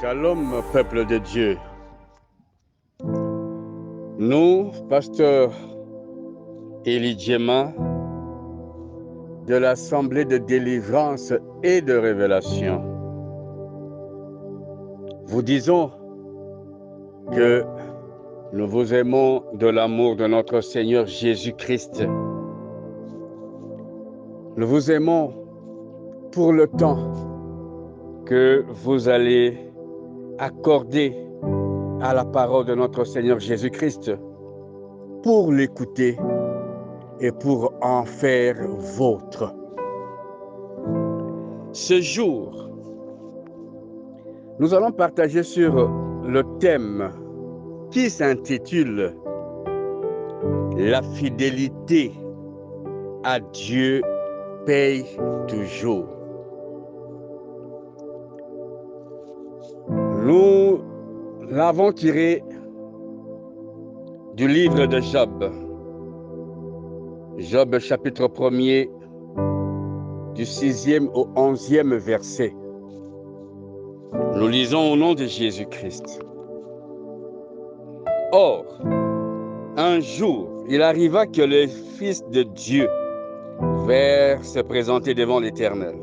Shalom, peuple de Dieu. Nous, pasteur Élie Djema, de l'Assemblée de délivrance et de révélation, vous disons que nous vous aimons de l'amour de notre Seigneur Jésus-Christ. Nous vous aimons pour le temps que vous allez accorder à la parole de notre Seigneur Jésus-Christ pour l'écouter et pour en faire vôtre. Ce jour, nous allons partager sur le thème qui s'intitule « La fidélité à Dieu paye toujours ». Nous l'avons tiré du livre de Job. Job chapitre 1er, du 6e au 11e verset. Nous lisons au nom de Jésus-Christ. Or, un jour, il arriva que le Fils de Dieu vint se présenter devant l'Éternel.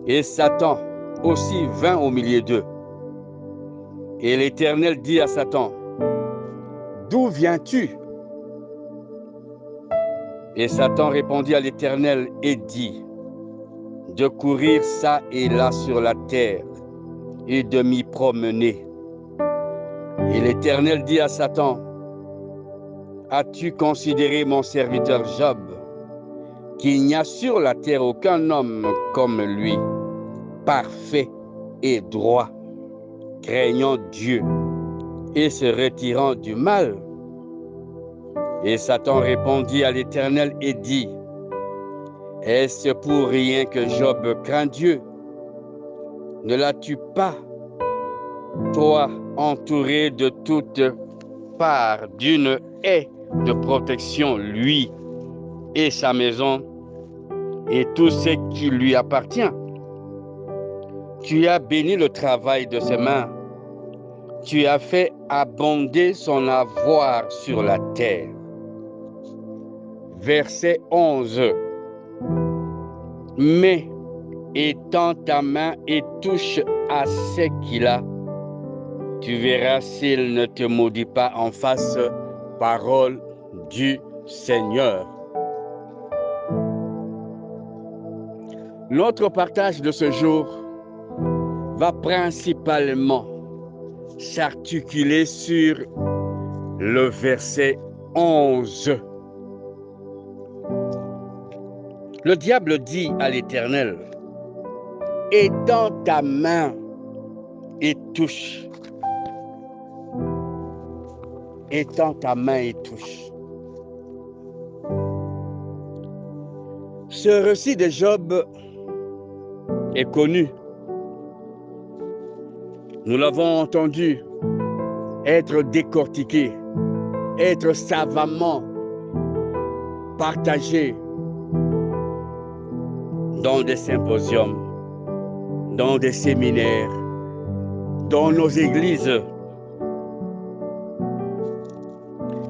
Et Satan aussi vint au milieu d'eux. Et l'Éternel dit à Satan, « D'où viens-tu » Et Satan répondit à l'Éternel et dit, « De courir çà et là sur la terre et de m'y promener. » Et l'Éternel dit à Satan, « As-tu considéré mon serviteur Job, qu'il n'y a sur la terre aucun homme comme lui, parfait et droit, craignant Dieu et se retirant du mal ?» Et Satan répondit à l'Éternel et dit, « Est-ce pour rien que Job craint Dieu? Ne l'as-tu pas, toi, entouré de toutes parts d'une haie de protection, lui et sa maison et tout ce qui lui appartient? Tu as béni le travail de ses mains. Tu as fait abonder son avoir sur la terre. » Verset 11. « Mais étends ta main et touche à ce qu'il a. Tu verras s'il ne te maudit pas en face, parole du Seigneur. » Notre partage de ce jour va principalement s'articuler sur le verset 11. Le diable dit à l'Éternel, « Étends ta main et touche. » Étends ta main et touche. Ce récit de Job est connu. Nous l'avons entendu être décortiqué, être savamment partagé dans des symposiums, dans des séminaires, dans nos églises.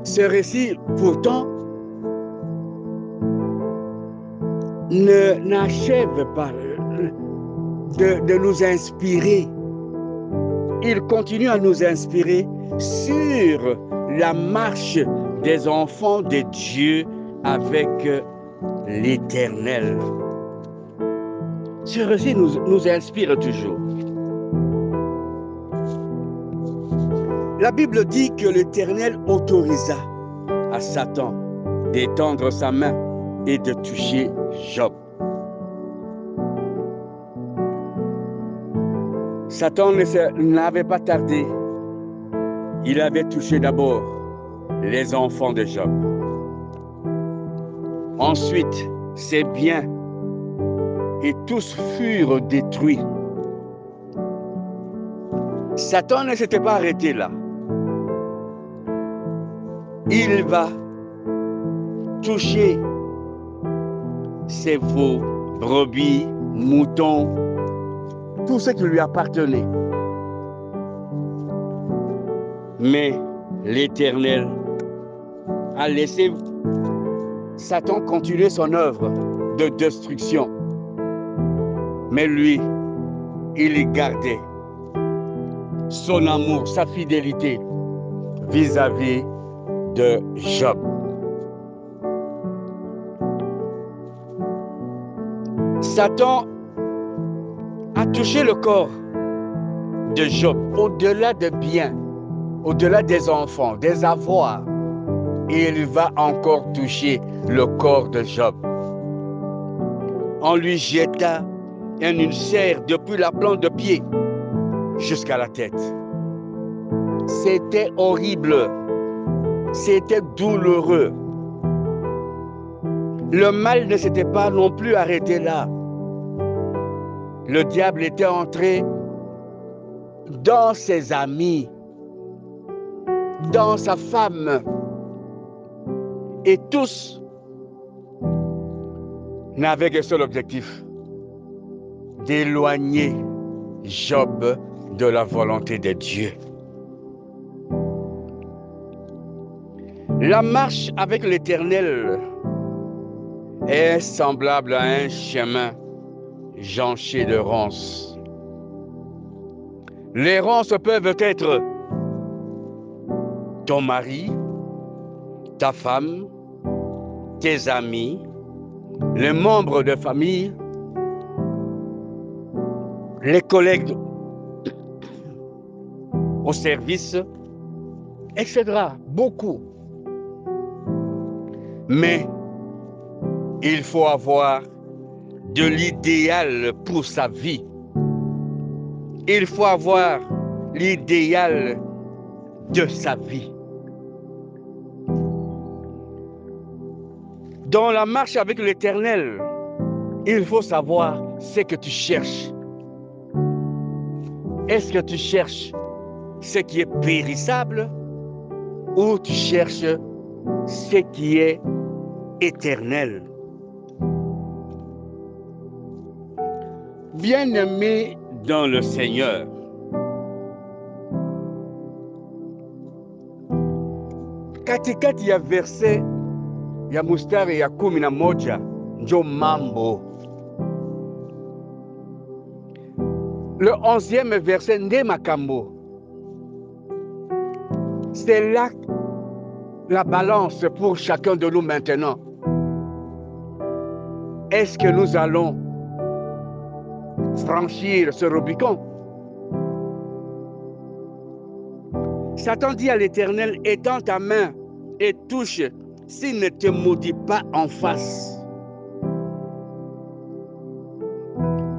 Ce récit, pourtant, n'achève pas de nous inspirer. Il continue à nous inspirer sur la marche des enfants de Dieu avec l'Éternel. Ce récit nous inspire toujours. La Bible dit que l'Éternel autorisa à Satan d'étendre sa main et de toucher Job. Satan n'avait pas tardé. Il avait touché d'abord les enfants de Job. Ensuite, ses biens, et tous furent détruits. Satan ne s'était pas arrêté là. Il va toucher ses veaux, brebis, moutons, tout ce qui lui appartenait. Mais l'Éternel a laissé Satan continuer son œuvre de destruction. Mais lui, il gardait son amour, sa fidélité vis-à-vis de Job. Satan a touché le corps de Job, au-delà de biens, au-delà des enfants, des avoirs. Et il va encore toucher le corps de Job. On lui jeta un ulcère depuis la plante de pied jusqu'à la tête. C'était horrible. C'était douloureux. Le mal ne s'était pas non plus arrêté là. Le diable était entré dans ses amis, dans sa femme, et tous n'avaient qu'un seul objectif: d'éloigner Job de la volonté de Dieu. La marche avec l'Éternel est semblable à un chemin jonché de ronces. Les ronces peuvent être ton mari, ta femme, tes amis, les membres de famille, les collègues au service, etc. Beaucoup. Mais il faut avoir de l'idéal pour sa vie. Il faut avoir l'idéal de sa vie. Dans la marche avec l'Éternel, il faut savoir ce que tu cherches. Est-ce que tu cherches ce qui est périssable ou tu cherches ce qui est éternel? Bien-aimé dans le Seigneur, katikati ya verse ya mustari ya 11 njo mambo. Le 11e verset nde makambo. C'est là la balance pour chacun de nous maintenant. Est-ce que nous allons franchir ce Rubicon? Satan dit à l'Éternel: étends ta main et touche, s'il ne te maudit pas en face.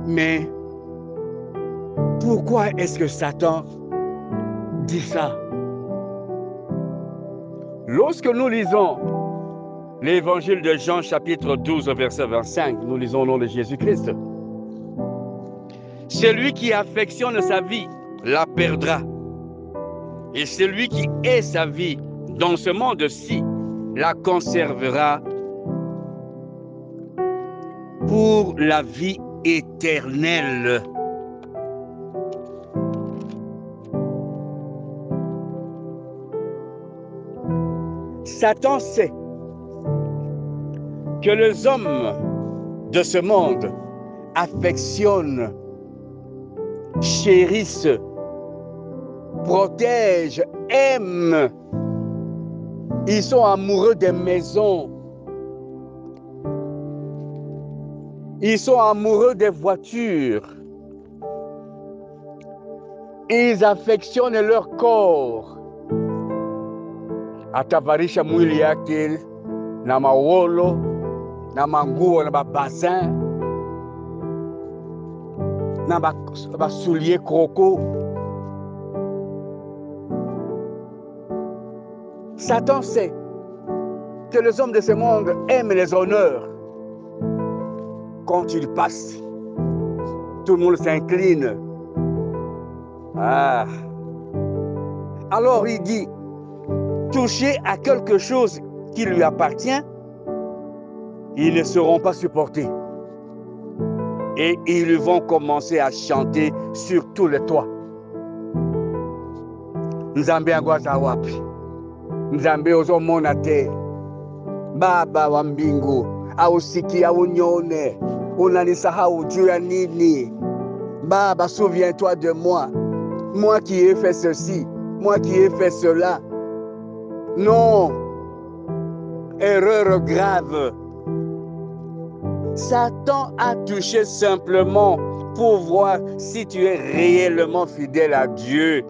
Mais pourquoi est-ce que Satan dit ça? Lorsque nous lisons l'évangile de Jean chapitre 12 verset 25, nous lisons au nom de Jésus-Christ. Celui qui affectionne sa vie la perdra. Et celui qui hait sa vie dans ce monde-ci la conservera pour la vie éternelle. Satan sait que les hommes de ce monde affectionnent, chérissent, protègent, aiment. Ils sont amoureux des maisons. Ils sont amoureux des voitures. Ils affectionnent leur corps. Atavarisha mwili yake na mawolo na manguo na babazin na basoulier croco. Satan sait que les hommes de ce monde aiment les honneurs. Quand ils passent, tout le monde s'incline. Ah. Alors il dit: toucher à quelque chose qui lui appartient, ils ne seront pas supportés. Et ils vont commencer à chanter sur tous les toits. Nzambe agwaza wapi? Nzambe ozomona te. Baba wa mbingu, ausikia unione, unanisahau juu ya nini? Baba, souviens-toi de moi. Moi qui ai fait ceci, moi qui ai fait cela. Non, erreur grave. Satan a touché simplement pour voir si tu es réellement fidèle à Dieu,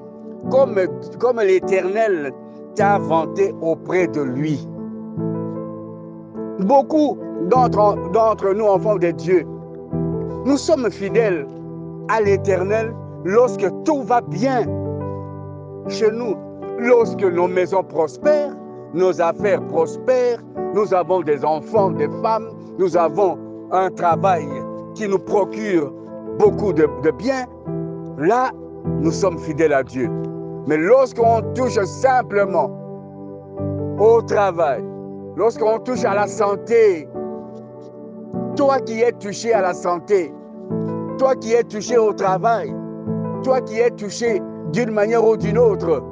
comme l'Éternel t'a vanté auprès de lui. Beaucoup d'entre nous, enfants de Dieu, nous sommes fidèles à l'Éternel lorsque tout va bien chez nous, lorsque nos maisons prospèrent, nos affaires prospèrent, nous avons des enfants, des femmes, nous avons un travail qui nous procure beaucoup de biens. Là, nous sommes fidèles à Dieu. Mais lorsqu'on touche simplement au travail, lorsqu'on touche à la santé, toi qui es touché à la santé, toi qui es touché au travail, toi qui es touché d'une manière ou d'une autre,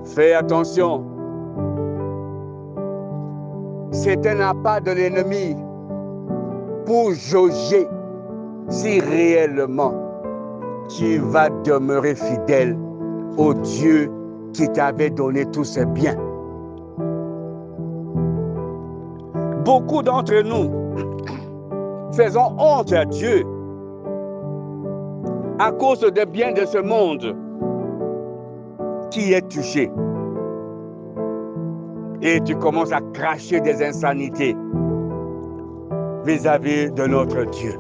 fais attention. C'est un appât de l'ennemi pour jauger si réellement tu vas demeurer fidèle au Dieu qui t'avait donné tous ces biens. Beaucoup d'entre nous faisons honte à Dieu à cause des biens de ce monde qui est touché. Et tu commences à cracher des insanités vis-à-vis de notre Dieu.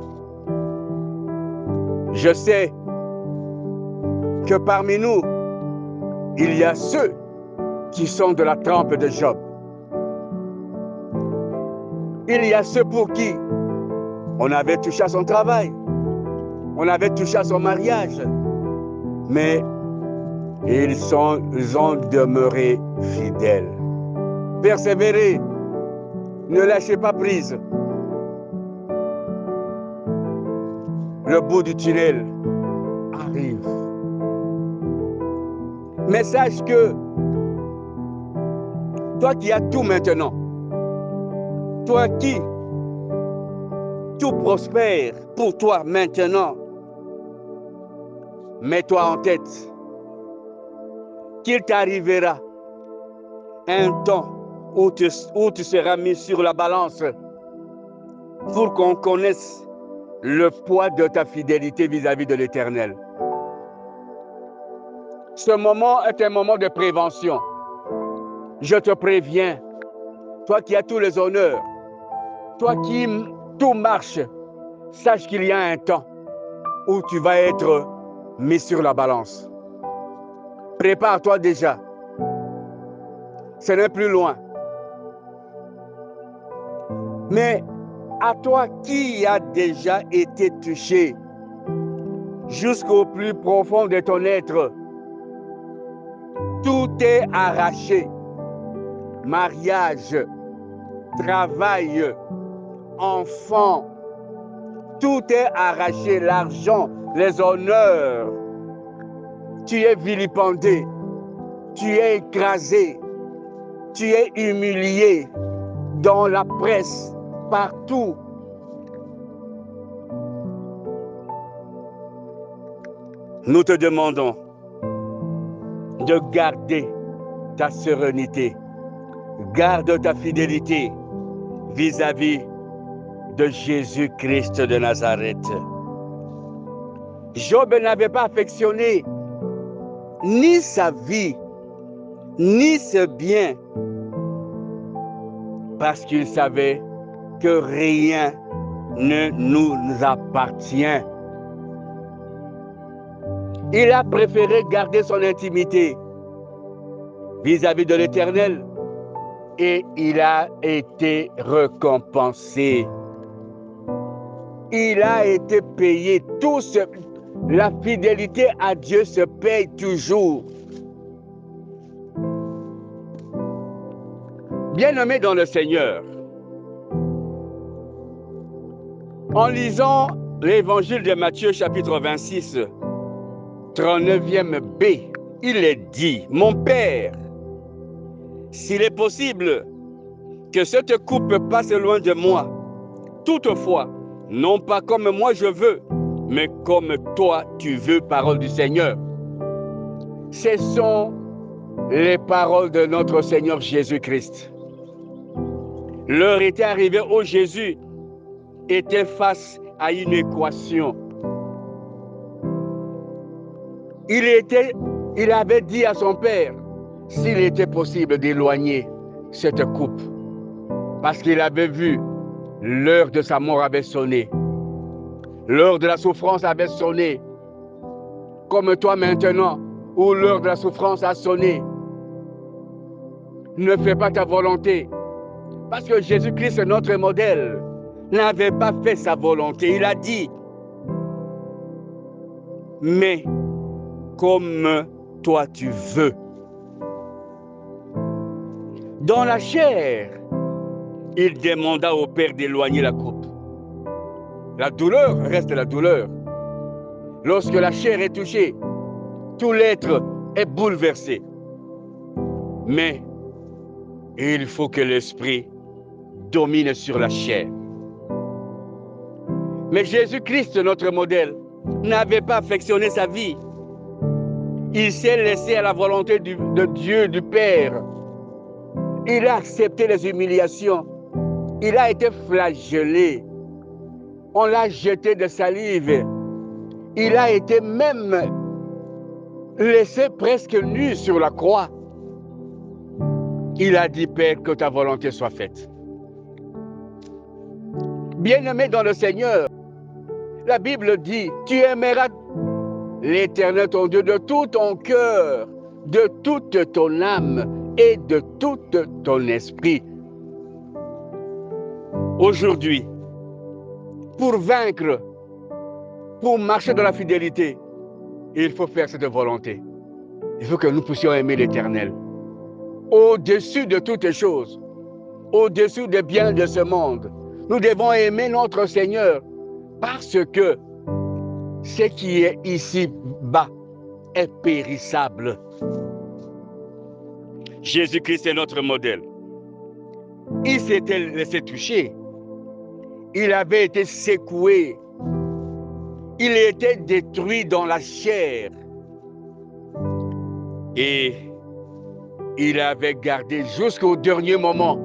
Je sais que parmi nous, il y a ceux qui sont de la trempe de Job. Il y a ceux pour qui on avait touché à son travail, on avait touché à son mariage, mais ils ont demeuré fidèles. Persévérez, ne lâchez pas prise. Le bout du tunnel arrive. Mais sache que toi qui as tout maintenant, toi qui tout prospère pour toi maintenant, mets-toi en tête qu'il t'arrivera un temps où tu seras mis sur la balance pour qu'on connaisse le poids de ta fidélité vis-à-vis de l'Éternel. Ce moment est un moment de prévention. Je te préviens, toi qui as tous les honneurs, toi qui tout marche, sache qu'il y a un temps où tu vas être mis sur la balance. Prépare-toi déjà. Ce n'est plus loin. Mais à toi qui a déjà été touché jusqu'au plus profond de ton être, tout est arraché. Mariage, travail, enfant, tout est arraché. L'argent, les honneurs. Tu es vilipendé, tu es écrasé, tu es humilié dans la presse, partout. Nous te demandons de garder ta sérénité, garde ta fidélité vis-à-vis de Jésus-Christ de Nazareth. Job n'avait pas affectionné ni sa vie, ni ses biens, parce qu'il savait que rien ne nous appartient. Il a préféré garder son intimité vis-à-vis de l'Éternel et il a été récompensé. Il a été payé. La fidélité à Dieu se paye toujours. Bien-aimés dans le Seigneur, en lisant l'évangile de Matthieu chapitre 26, 39e B, il est dit, mon Père, s'il est possible que cette coupe passe loin de moi, toutefois, non pas comme moi je veux, mais comme toi tu veux, parole du Seigneur. Ce sont les paroles de notre Seigneur Jésus-Christ. L'heure était arrivée où Jésus était face à une équation. Il avait dit à son Père s'il était possible d'éloigner cette coupe, parce qu'il avait vu l'heure de sa mort avait sonné. L'heure de la souffrance avait sonné. Comme toi maintenant, où l'heure de la souffrance a sonné. Ne fais pas ta volonté. Parce que Jésus-Christ, notre modèle, n'avait pas fait sa volonté. Il a dit, mais comme toi tu veux. Dans la chair, il demanda au Père d'éloigner la coupe. La douleur reste la douleur. Lorsque la chair est touchée, tout l'être est bouleversé. Mais il faut que l'esprit domine sur la chair. Mais Jésus-Christ, notre modèle, n'avait pas affectionné sa vie. Il s'est laissé à la volonté de Dieu, du Père. Il a accepté les humiliations. Il a été flagellé. On l'a jeté de salive. Il a été même laissé presque nu sur la croix. Il a dit, Père, que ta volonté soit faite. Bien-aimé dans le Seigneur, la Bible dit, tu aimeras l'Éternel ton Dieu de tout ton cœur, de toute ton âme et de tout ton esprit. Aujourd'hui, pour vaincre, pour marcher dans la fidélité, il faut faire cette volonté. Il faut que nous puissions aimer l'Éternel. Au-dessus de toutes choses, au-dessus des biens de ce monde, nous devons aimer notre Seigneur parce que ce qui est ici-bas est périssable. Jésus-Christ est notre modèle. Il s'était laissé toucher. Il avait été secoué. Il était détruit dans la chair. Et il avait gardé jusqu'au dernier moment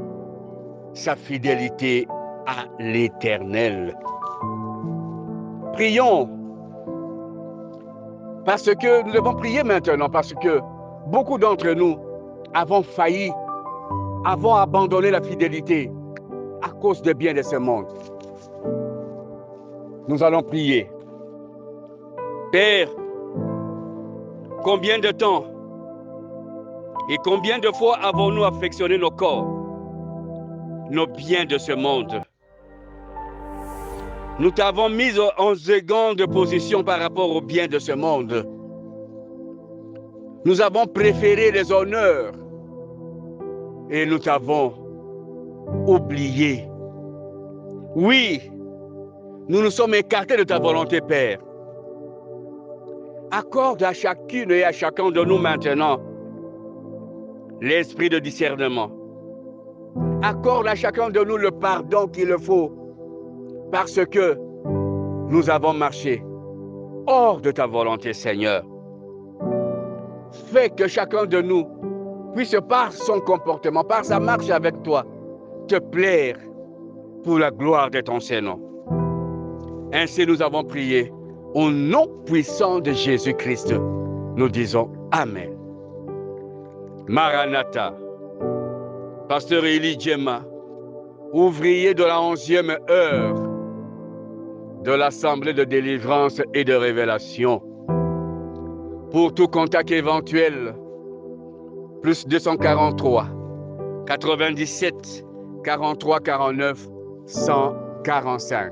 sa fidélité à l'Éternel. Prions. Parce que nous devons prier maintenant, parce que beaucoup d'entre nous avons failli, avons abandonné la fidélité à cause des biens de ce monde. Nous allons prier. Père, combien de temps et combien de fois avons-nous affectionné nos corps, nos biens de ce monde? Nous t'avons mis en seconde position par rapport aux biens de ce monde. Nous avons préféré les honneurs et nous t'avons oublié. Oui, nous nous sommes écartés de ta volonté, Père. Accorde à chacune et à chacun de nous maintenant l'esprit de discernement. Accorde à chacun de nous le pardon qu'il faut parce que nous avons marché hors de ta volonté, Seigneur. Fais que chacun de nous puisse, par son comportement, par sa marche avec toi, te plaire pour la gloire de ton Saint-Nom. Ainsi nous avons prié au nom puissant de Jésus-Christ. Nous disons Amen. Maranatha, Pasteur Élie Djema, ouvrier de la 11e heure de l'Assemblée de délivrance et de révélation. Pour tout contact éventuel, plus 243 97 43 49 145.